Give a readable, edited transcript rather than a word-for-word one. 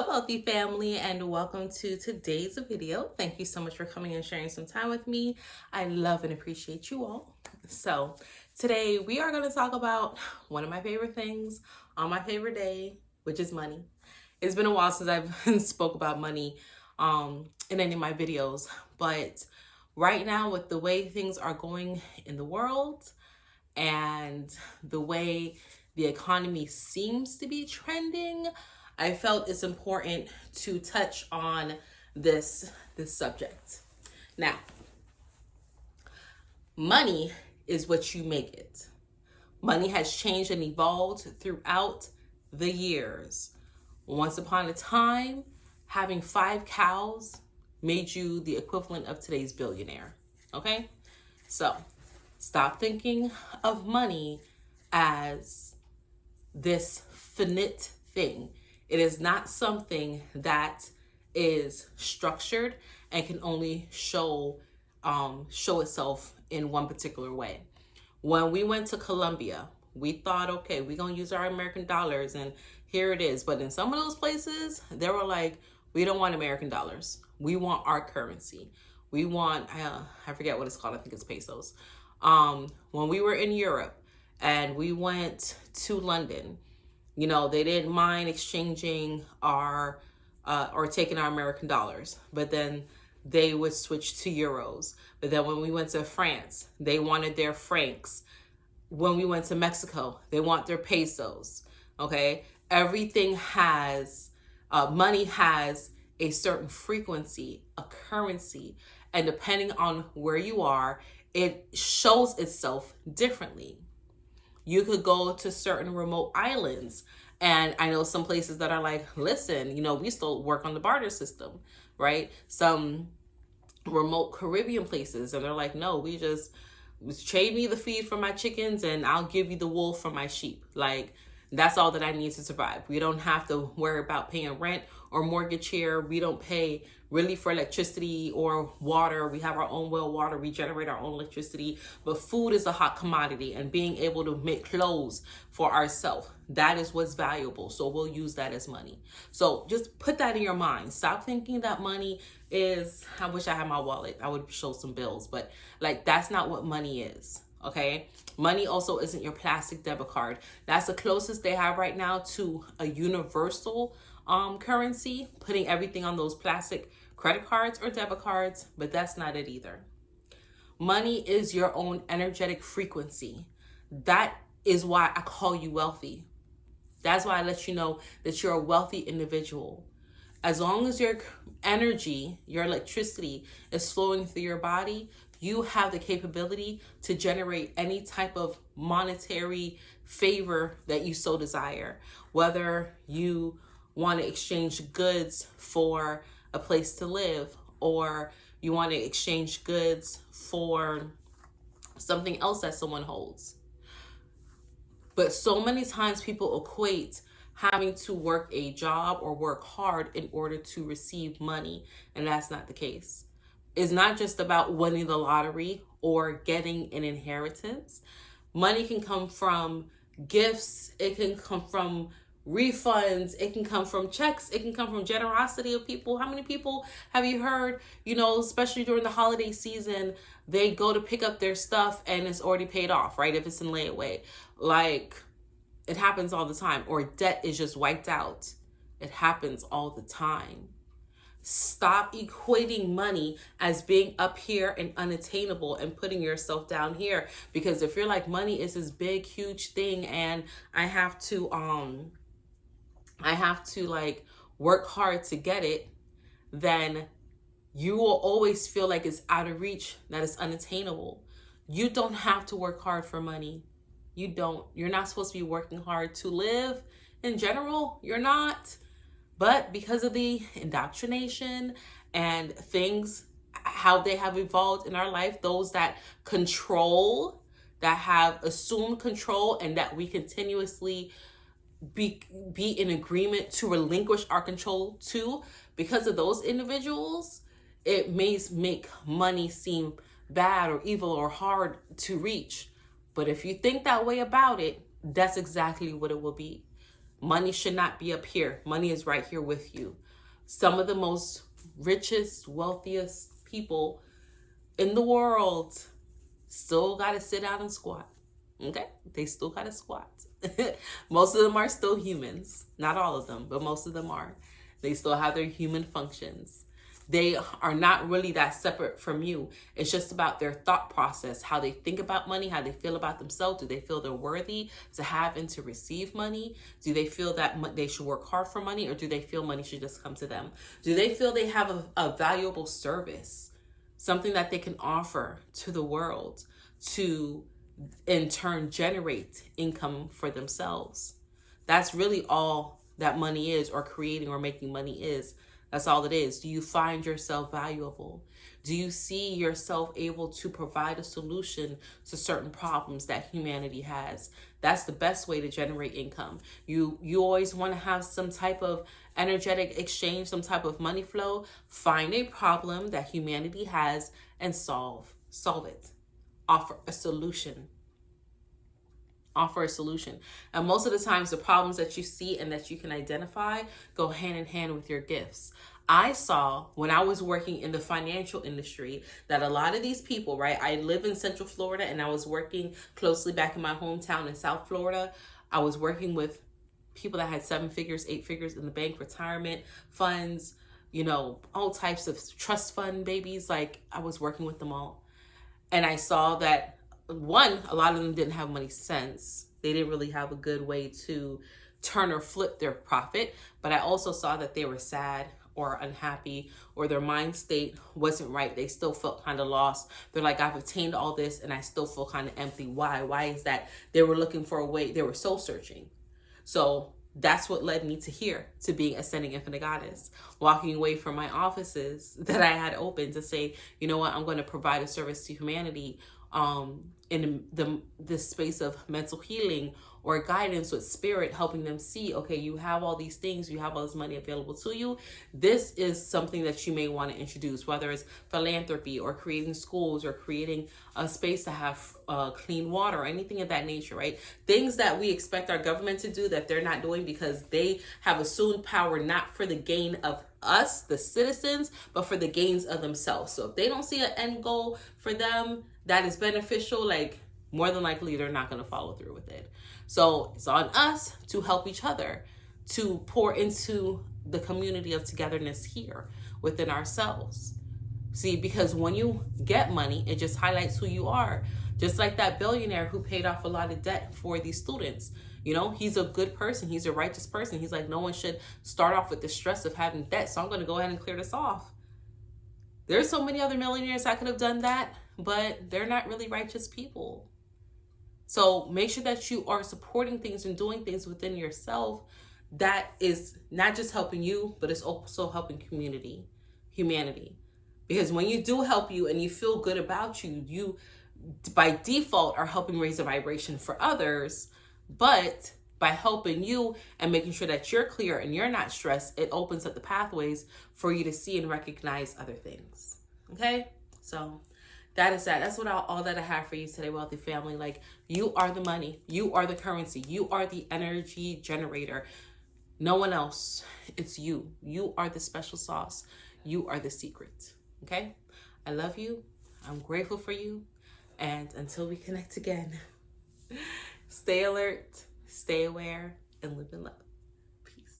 Hello, wealthy family, and welcome to today's video. Thank you so much for coming and sharing some time with me. I love and appreciate you all. So today we are going to talk about one of my favorite things on my favorite day, which is money. It's been a while since I've spoke about money in any of my videos, but right now with the way things are going in the world and the way the economy seems to be trending, I felt it's important to touch on this subject. Now, money is what you make it. Money has changed and evolved throughout the years. Once upon a time, having 5 cows made you the equivalent of today's billionaire. Okay? So, stop thinking of money as this finite thing. It is not something that is structured and can only show itself in one particular way. When we went to Colombia, we thought, okay, we're going to use our American dollars, and here it is. But in some of those places, they were like, we don't want American dollars. We want our currency. We want, I forget what it's called. I think it's pesos. When we were in Europe and we went to London, you know, they didn't mind exchanging our or taking our American dollars, but then they would switch to euros. But then when we went to France, they wanted their francs. When we went to Mexico, they want their pesos. Okay, everything has money has a certain frequency, a currency, and depending on where you are, it shows itself differently. You could go to certain remote islands. And I know some places that are like, listen, you know, we still work on the barter system, right? Some remote Caribbean places, and they're like, no, we just trade me the feed for my chickens and I'll give you the wool for my sheep. Like, that's all that I need to survive. We don't have to worry about paying rent or mortgage here. We don't pay really for electricity or water. We have our own well water. We generate our own electricity. But food is a hot commodity, and being able to make clothes for ourselves, that is what's valuable. So we'll use that as money. So just put that in your mind. Stop thinking that money is, I wish I had my wallet. I would show some bills, but like, that's not what money is. Okay, money also isn't your plastic debit card. That's the closest they have right now to a universal currency, putting everything on those plastic credit cards or debit cards, but that's not it either. Money is your own energetic frequency. That is why I call you wealthy. That's why I let you know that you're a wealthy individual. As long as your energy, your electricity is flowing through your body, you have the capability to generate any type of monetary favor that you so desire. Whether you want to exchange goods for a place to live, or you want to exchange goods for something else that someone holds. But so many times people equate having to work a job or work hard in order to receive money, and that's not the case. It's not just about winning the lottery or getting an inheritance. Money can come from gifts, it can come from refunds, it can come from checks, it can come from generosity of people. How many people have you heard, you know, especially during the holiday season, they go to pick up their stuff and it's already paid off, right? If it's in layaway. Like, it happens all the time. Or debt is just wiped out. It happens all the time. Stop equating money as being up here and unattainable and putting yourself down here. Because if you're like, money is this big, huge thing and I have to like work hard to get it, then you will always feel like it's out of reach, that it's unattainable. You don't have to work hard for money. You don't. You're not supposed to be working hard to live. In general, you're not. But because of the indoctrination and things, how they have evolved in our life, those that control, that have assumed control, and that we continuously be in agreement to relinquish our control to, because of those individuals, it may make money seem bad or evil or hard to reach. But if you think that way about it, that's exactly what it will be. Money should not be up here. Money is right here with you. Some of the most richest, wealthiest people in the world still got to sit down and squat. Okay? They still got to squat. Most of them are still humans. Not all of them, but most of them are. They still have their human functions. They are not really that separate from you. It's just about their thought process, how they think about money, how they feel about themselves. Do they feel they're worthy to have and to receive money? Do they feel that they should work hard for money, or do they feel money should just come to them? Do they feel they have a valuable service, something that they can offer to the world to in turn generate income for themselves? That's really all that money is, or creating or making money is. That's all it is. Do you find yourself valuable? Do you see yourself able to provide a solution to certain problems that humanity has? That's the best way to generate income. You always want to have some type of energetic exchange, some type of money flow. Find a problem that humanity has and solve it. Offer a solution. Offer a solution. And most of the times, the problems that you see and that you can identify go hand in hand with your gifts. I saw when I was working in the financial industry that a lot of these people, right? I live in Central Florida, and I was working closely back in my hometown in South Florida. I was working with people that had 7 figures, 8 figures in the bank, retirement funds, all types of trust fund babies. Like, I was working with them all. And I saw that one, a lot of them didn't have money sense. They didn't really have a good way to turn or flip their profit. But I also saw that they were sad or unhappy, or their mind state wasn't right. They still felt kind of lost. They're like, I've attained all this and I still feel kind of empty. Why? Why is that? They were looking for a way. They were soul searching. So that's what led me to being Ascending Infinite Goddess, walking away from my offices that I had open to say, you know what, I'm going to provide a service to humanity in the space of mental healing or guidance with spirit, helping them see, okay, you have all these things, you have all this money available to you. This is something that you may want to introduce, whether it's philanthropy or creating schools or creating a space to have clean water or anything of that nature, right? Things that we expect our government to do that they're not doing because they have assumed power not for the gain of us, the citizens, but for the gains of themselves. So if they don't see an end goal for them that is beneficial, like, more than likely they're not going to follow through with it. So it's on us to help each other, to pour into the community of togetherness here within ourselves. See, because when you get money, it just highlights who you are. Just like that billionaire who paid off a lot of debt for these students. He's a good person. He's a righteous person. He's like, no one should start off with the stress of having debt, so I'm going to go ahead and clear this off. There's so many other millionaires that could have done that, but they're not really righteous people. So make sure that you are supporting things and doing things within yourself that is not just helping you, but it's also helping humanity. Because when you do help you and you feel good about you, you by default are helping raise the vibration for others. But by helping you and making sure that you're clear and you're not stressed, it opens up the pathways for you to see and recognize other things. Okay? So that is that. That's what all that I have for you today, wealthy family. Like, you are the money. You are the currency. You are the energy generator. No one else. It's you. You are the special sauce. You are the secret. Okay? I love you. I'm grateful for you. And until we connect again, stay alert, stay aware, and live in love.